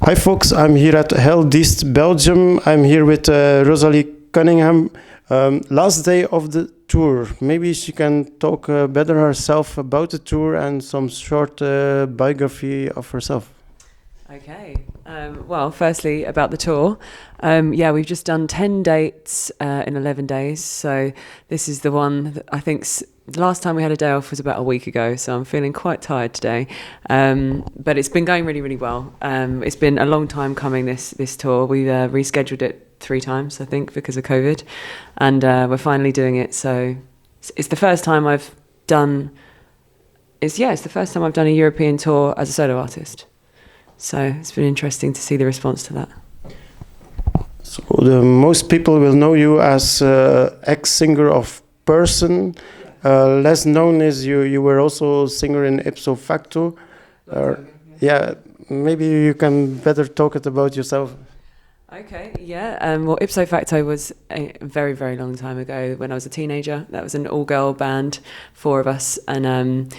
Hi folks, I'm here at Diest, Belgium. I'm here with Rosalie Cunningham. Last day of the tour. Maybe she can talk better herself about the tour and some short biography of herself. Okay. Well, firstly, about the tour. We've just done 10 dates in 11 days. So this is the one that I think the last time we had a day off was about a week ago. So I'm feeling quite tired today. But it's been going really, really well. It's been a long time coming, this tour. We've rescheduled it 3 times, I think, because of COVID. And we're finally doing it. So it's the first time I've done... It's the first time I've done a European tour as a solo artist. So it's been interesting to see the response to that. So most people will know you as ex-singer of Person. Less known is you were also singer in Ipso Facto. Maybe you can better talk about yourself. Okay, yeah. Well, Ipso Facto was a very, very long time ago when I was a teenager. That was an all-girl band, 4 of us, and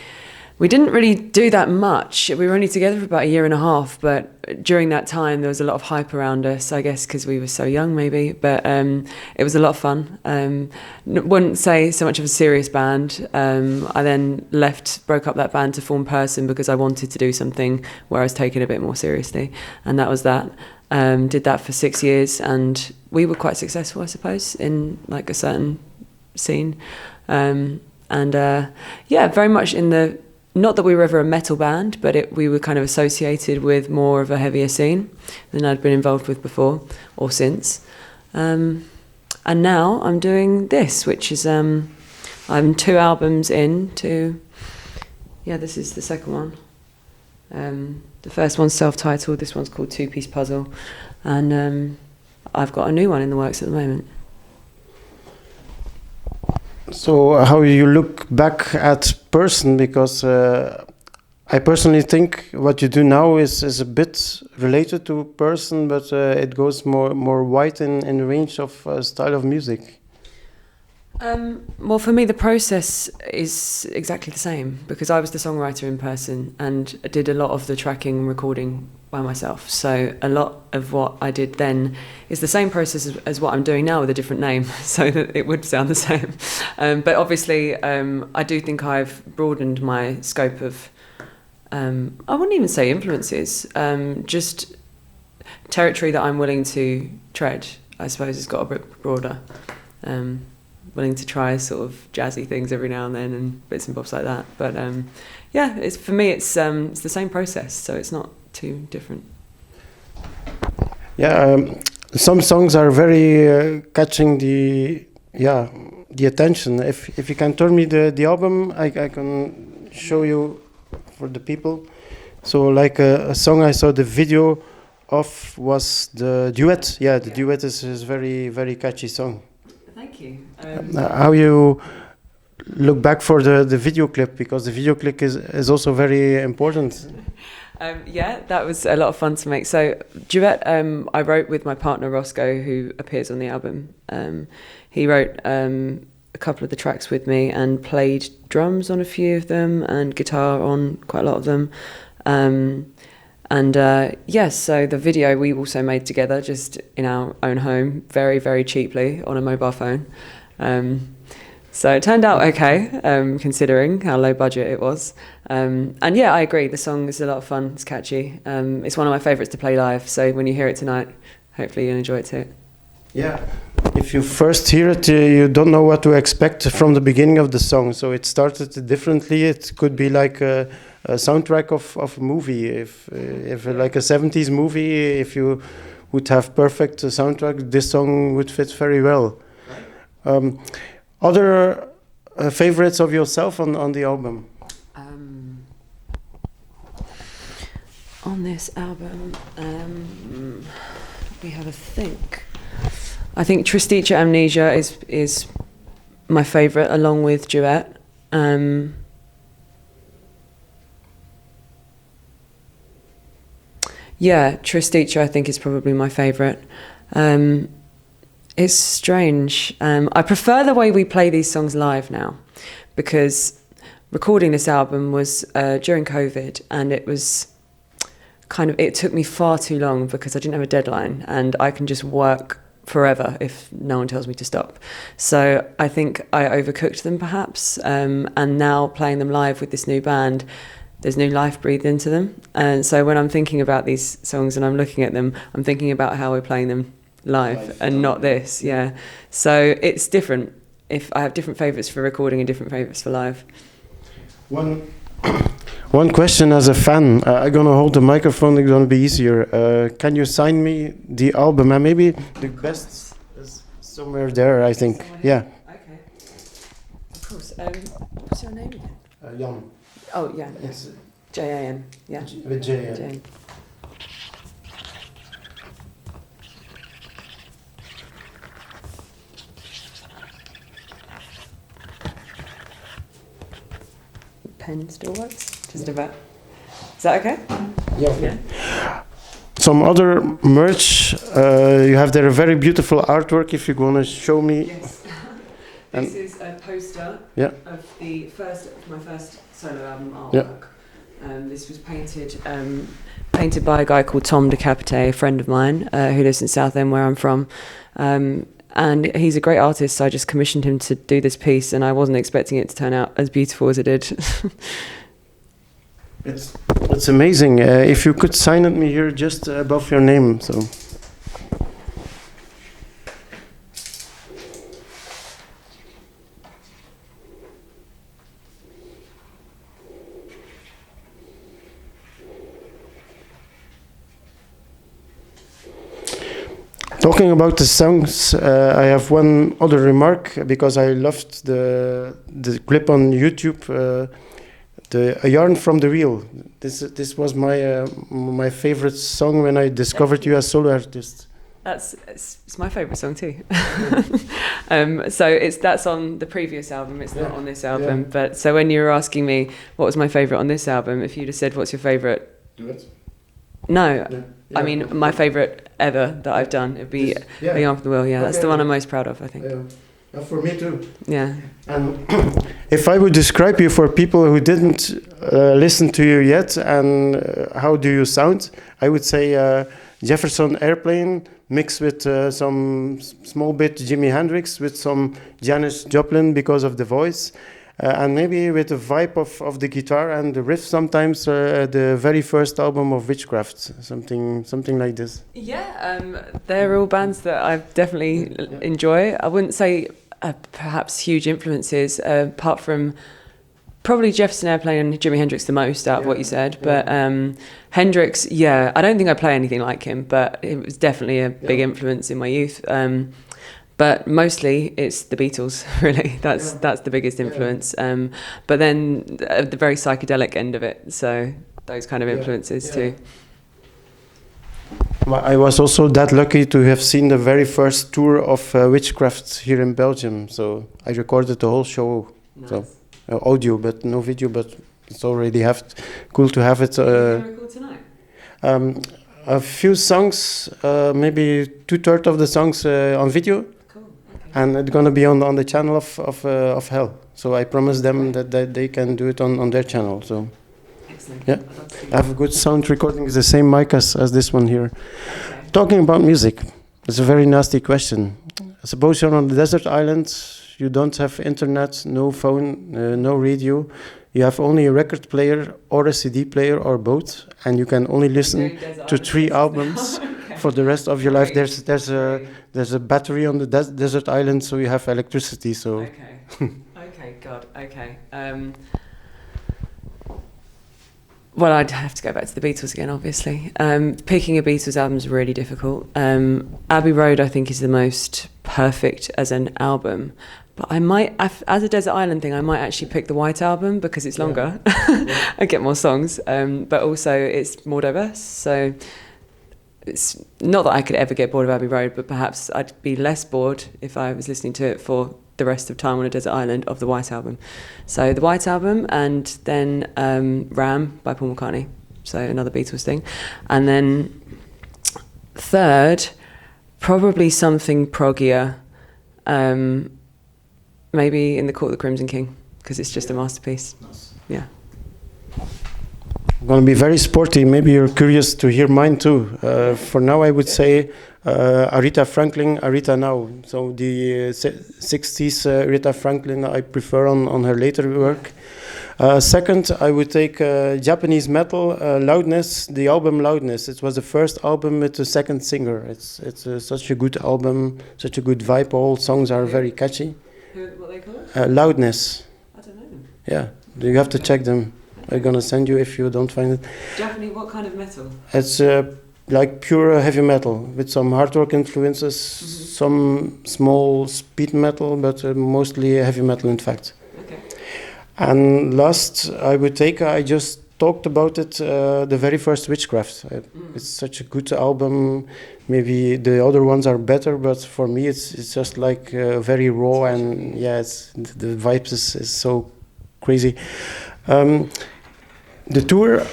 we didn't really do that much. We were only together for about 1.5 years, but during that time there was a lot of hype around us, I guess because we were so young maybe, but it was a lot of fun. Wouldn't say so much of a serious band. I then broke up that band to form Person because I wanted to do something where I was taken a bit more seriously, and that was that. Did that for 6 years, and we were quite successful, I suppose, in like a certain scene. Very much in the... Not that we were ever a metal band, but we were kind of associated with more of a heavier scene than I'd been involved with before or since. And now I'm doing this, which is I'm 2 albums into... Yeah, this is the second one. The first one's self-titled, this one's called Two Piece Puzzle. And I've got a new one in the works at the moment. So how you look back at Person, because I personally think what you do now is a bit related to Person, but it goes more wide in range of style of music. Well, for me, the process is exactly the same because I was the songwriter in Person and I did a lot of the tracking and recording by myself. So a lot of what I did then is the same process as what I'm doing now with a different name, so that it would sound the same. But obviously, I do think I've broadened my scope of, I wouldn't even say influences, just territory that I'm willing to tread, I suppose, has got a bit broader. Willing to try sort of jazzy things every now and then and bits and bobs like that. But for me, it's the same process, so it's not too different. Some songs are very catching the attention. If you can turn me the album, I can show you for the people. So like a song I saw the video of was the duet. The duet is a very, very catchy song. Thank you. How you look back for the video clip, because the video clip is also very important. That was a lot of fun to make. So duet, I wrote with my partner Roscoe, who appears on the album. He wrote a couple of the tracks with me and played drums on a few of them and guitar on quite a lot of them. So the video we also made together just in our own home, very, very cheaply on a mobile phone. So it turned out okay, considering how low budget it was. I agree, the song is a lot of fun, it's catchy. It's one of my favourites to play live, so when you hear it tonight, hopefully you'll enjoy it too. Yeah. If you first hear it, you don't know what to expect from the beginning of the song, so it started differently. It could be like a soundtrack of a movie. If like a 70s movie, if you would have perfect soundtrack, this song would fit very well. Other favorites of yourself on the album? On this album, we have a think. I think Tristitia Amnesia is my favourite, along with Duet. Tristitia I think is probably my favourite. It's strange. I prefer the way we play these songs live now, because recording this album was during COVID, and it was it took me far too long because I didn't have a deadline, and I can just work forever if no one tells me to stop. So I think I overcooked them perhaps, and now playing them live with this new band, there's new life breathed into them. And so when I'm thinking about these songs and I'm looking at them, I'm thinking about how we're playing them live and not this. Yeah, so it's different. If I have different favourites for recording and different favourites for live. One question as a fan, I'm gonna hold the microphone, it's gonna be easier. Can you sign me the album? And maybe the best is somewhere there, I think. Yeah. Okay. Of course. What's your name again? Jan. Oh, yeah. It's Jan. Yeah. with J. Jan. Pen still works? Just about. Is that okay? Yeah. Some other merch. You have there a very beautiful artwork. If you're gonna show me. Yes. This is a poster of my first solo album artwork. This was painted by a guy called Tom Decapite, a friend of mine who lives in Southend, where I'm from. And he's a great artist, so I just commissioned him to do this piece, and I wasn't expecting it to turn out as beautiful as it did. It's amazing. If you could sign at me here just above your name, so. Talking about the songs, I have one other remark because I loved the clip on YouTube. A Yarn from the Wheel. This was my favorite song when I discovered you as solo artist. It's my favourite song too. So that's on the previous album. It's not on this album. But so when you were asking me what was my favourite on this album, if you'd have said what's your favourite? Do it. No. Yeah. I mean, my favourite ever that I've done would be A Yarn from the Wheel. Yeah, that's the one I'm most proud of, I think. For me too. Yeah. And if I would describe you for people who didn't listen to you yet, and how do you sound, I would say Jefferson Airplane mixed with some small bit Jimi Hendrix with some Janis Joplin because of the voice. And maybe with the vibe of the guitar and the riff sometimes, the very first album of Witchcraft, something like this. Yeah, they're all bands that I definitely enjoy. I wouldn't say perhaps huge influences, apart from probably Jefferson Airplane and Jimi Hendrix the most out of what you said. But Hendrix, I don't think I play anything like him, but it was definitely a big influence in my youth. But mostly it's the Beatles, really. That's the biggest influence. But then the very psychedelic end of it, so those kind of influences too. Well, I was also that lucky to have seen the very first tour of Witchcraft here in Belgium. So I recorded the whole show, so audio, but no video. But it's already cool to have it. Record tonight? A few songs, maybe 2/3 of the songs on video. And it's gonna be on the channel of Hell. So I promised them that they can do it on their channel. So excellent. Yeah, I have a good sound recording. It's the same mic as this one here. Okay. Talking about music, it's a very nasty question. Suppose you're on a desert island. You don't have internet, no phone, no radio. You have only a record player or a CD player or both, and you can only listen to 3 albums for the rest of your life. There's a battery on the desert island, so you have electricity. So. Okay. God. Okay. Well, I'd have to go back to the Beatles again, obviously. Picking a Beatles album is really difficult. Abbey Road, I think, is the most perfect as an album. But I might, as a Desert Island thing, I might actually pick the White Album because it's longer. I get more songs, but also it's more diverse. So it's not that I could ever get bored of Abbey Road, but perhaps I'd be less bored if I was listening to it for the rest of time on a desert island of the White Album. So the White Album, and then Ram by Paul McCartney, so another Beatles thing. And then third, probably something proggier, maybe In the Court of the Crimson King, because it's just a masterpiece. Nice. Yeah. I'm going to be very sporty. Maybe you're curious to hear mine too. For now, I would say Aretha Franklin, Aretha Now. So the 60s Aretha Franklin I prefer on her later work. Second, I would take Japanese metal, Loudness, the album Loudness. It was the first album with the second singer. It's such a good album, such a good vibe. All songs are very catchy. What they call it? Loudness. I don't know. Yeah, you have to check them. I'm gonna send you if you don't find it. Japanese, what kind of metal? It's like pure heavy metal with some hard rock influences, some small speed metal, but mostly heavy metal in fact. Okay. And last, I would take, I just talked about it, the very first Witchcraft. It's such a good album. Maybe the other ones are better, but for me it's just like very raw, and yeah, the vibes is so crazy. The tour,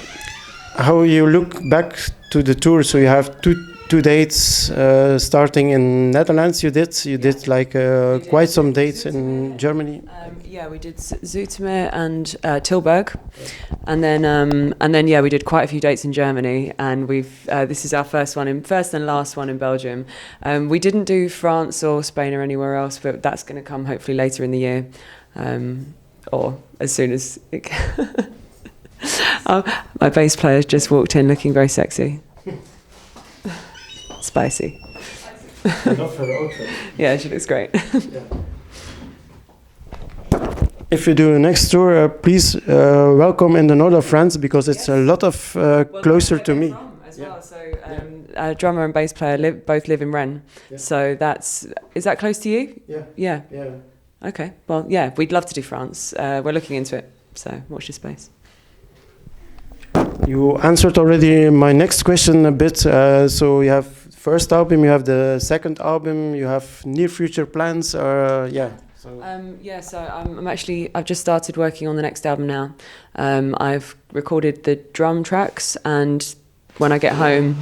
how you look back to the tour, so you have two dates starting in Netherlands. You did like quite some dates in Germany. Yeah, we did Zoetermeer and Tilburg, and then yeah, we did quite a few dates in Germany, and we've this is our first and last one in Belgium. We didn't do France or Spain or anywhere else, but that's going to come hopefully later in the year, or as soon as it can. Oh, my bass player just walked in looking very sexy. Spicy. I love her outfit. Yeah, she looks great. Yeah. If you do a next tour, please welcome in the north of France, because it's a lot of closer to me. As well. So drummer and bass player both live in Rennes. Yeah. So is that close to you? Yeah. Okay. Well, yeah, we'd love to do France. We're looking into it. So watch your space. You answered already my next question a bit. So you have first album, you have the second album, you have near future plans, or yeah. So I've just started working on the next album now. I've recorded the drum tracks, and when I get home,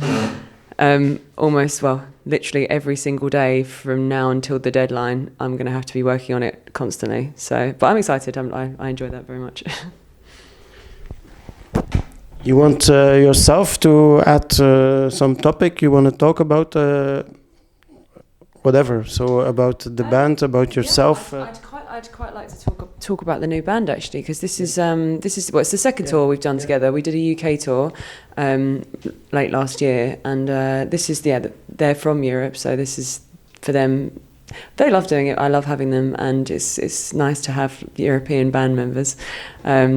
literally every single day from now until the deadline, I'm going to have to be working on it constantly. So, but I'm excited. I enjoy that very much. You want yourself to add some topic you want to talk about, whatever. So about the band, about yourself. I'd quite like to talk about the new band actually, because this is it's the second tour we've done together. We did a UK tour late last year, and this is they're from Europe, so this is for them. They love doing it. I love having them, and it's nice to have European band members.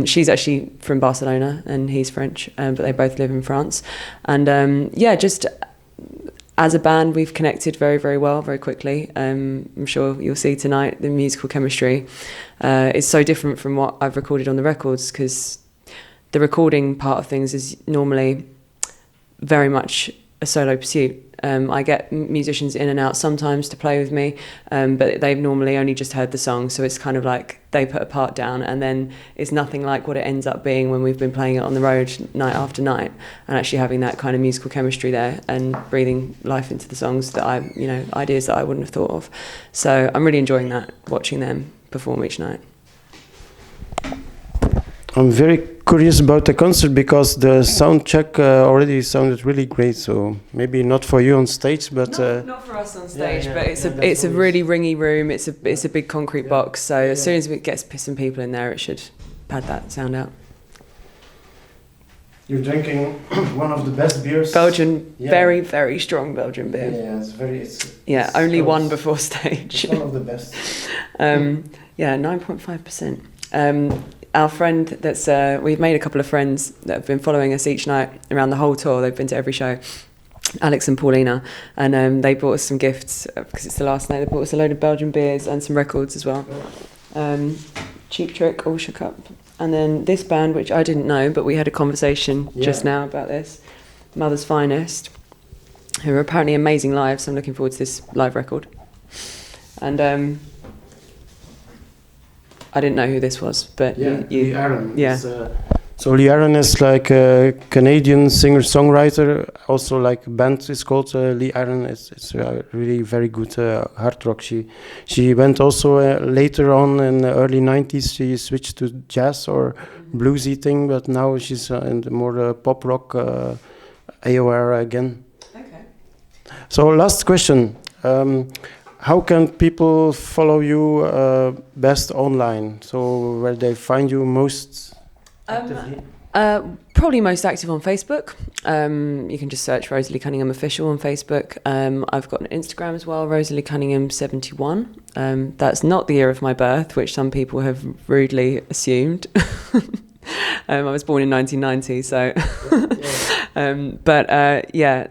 She's actually from Barcelona, and he's French, but they both live in France. And just as a band, we've connected very, very well, very quickly. I'm sure you'll see tonight the musical chemistry is so different from what I've recorded on the records, because the recording part of things is normally very much a solo pursuit. I get musicians in and out sometimes to play with me, but they've normally only just heard the song, so it's kind of like they put a part down, and then it's nothing like what it ends up being when we've been playing it on the road night after night, and actually having that kind of musical chemistry there and breathing life into the songs that ideas that I wouldn't have thought of. So I'm really enjoying that, watching them perform each night. I'm very curious about the concert, because the sound check already sounded really great. So maybe not for you on stage, but not for us on stage. But it's a really ringy room. It's a big concrete box. So as soon as it gets some people in there, it should pad that sound out. You're drinking one of the best beers. Belgian, very, very strong Belgian beer. It's only one before stage. It's one of the best. 9.5%. Our friend we've made a couple of friends that have been following us each night around the whole tour. They've been to every show, Alex and Paulina, and they brought us some gifts because it's the last night. They brought us a load of Belgian beers and some records as well. Cheap Trick, All Shook Up. And then this band, which I didn't know, but we had a conversation just now about this, Mother's Finest, who are apparently amazing live, so I'm looking forward to this live record. And I didn't know who this was, but Aaron. Yeah. It's So Lee Aaron is like a Canadian singer-songwriter. Also, like band is called Lee Aaron. It's really very good hard rock. She went also later on in the early 90s. She switched to jazz or bluesy thing, but now she's in the more pop rock AOR again. Okay. So last question. How can people follow you best online? So where they find you most actively? Probably most active on Facebook. You can just search Rosalie Cunningham Official on Facebook. I've got an Instagram as well, Rosalie Cunningham 71. That's not the year of my birth, which some people have rudely assumed. I was born in 1990, so... yeah.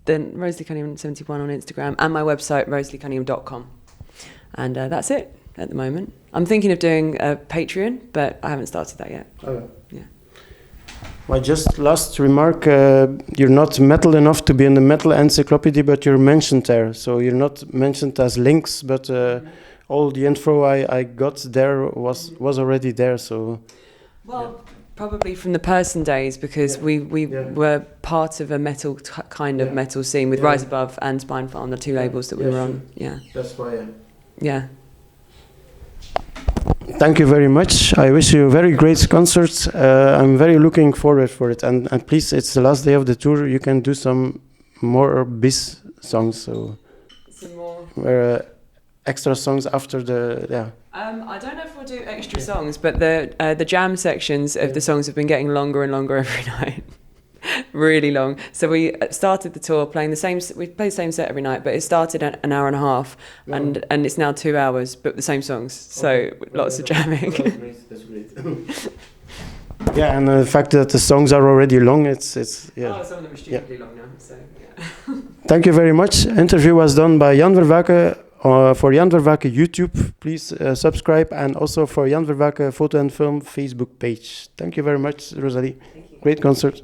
Then Rosalie Cunningham 71 on Instagram and my website rosaliecunningham.com, and that's it at the moment. I'm thinking of doing a Patreon, but I haven't started that yet. Yeah. My just last remark: you're not metal enough to be in the metal encyclopedia, but you're mentioned there. So you're not mentioned as links, but all the info I got there was already there. So. Well. Yeah. Probably from the Person days, because we were part of a metal kind of metal scene with Rise Above and Spine Farm, the two labels that we were on. Yeah. That's why. Yeah. Thank you very much. I wish you a very great concert. I'm very looking forward for it. And please, it's the last day of the tour. You can do some more bis songs. So some more. Extra songs after the I don't know if we'll do extra songs, but the jam sections of the songs have been getting longer and longer every night. Really long. So we started the tour playing we play the same set every night, but it started at an hour and a half, and it's now 2 hours, but the same songs. So lots of jamming. That's great. Yeah, and the fact that the songs are already long, it's yeah. Oh, some of them are stupidly long now. So yeah. Thank you very much. Interview was done by Jan Vervaeke. For Jan Vervaeke YouTube, please subscribe, and also for Jan Vervaeke Photo and Film Facebook page. Thank you very much, Rosalie. Thank you. Great concert.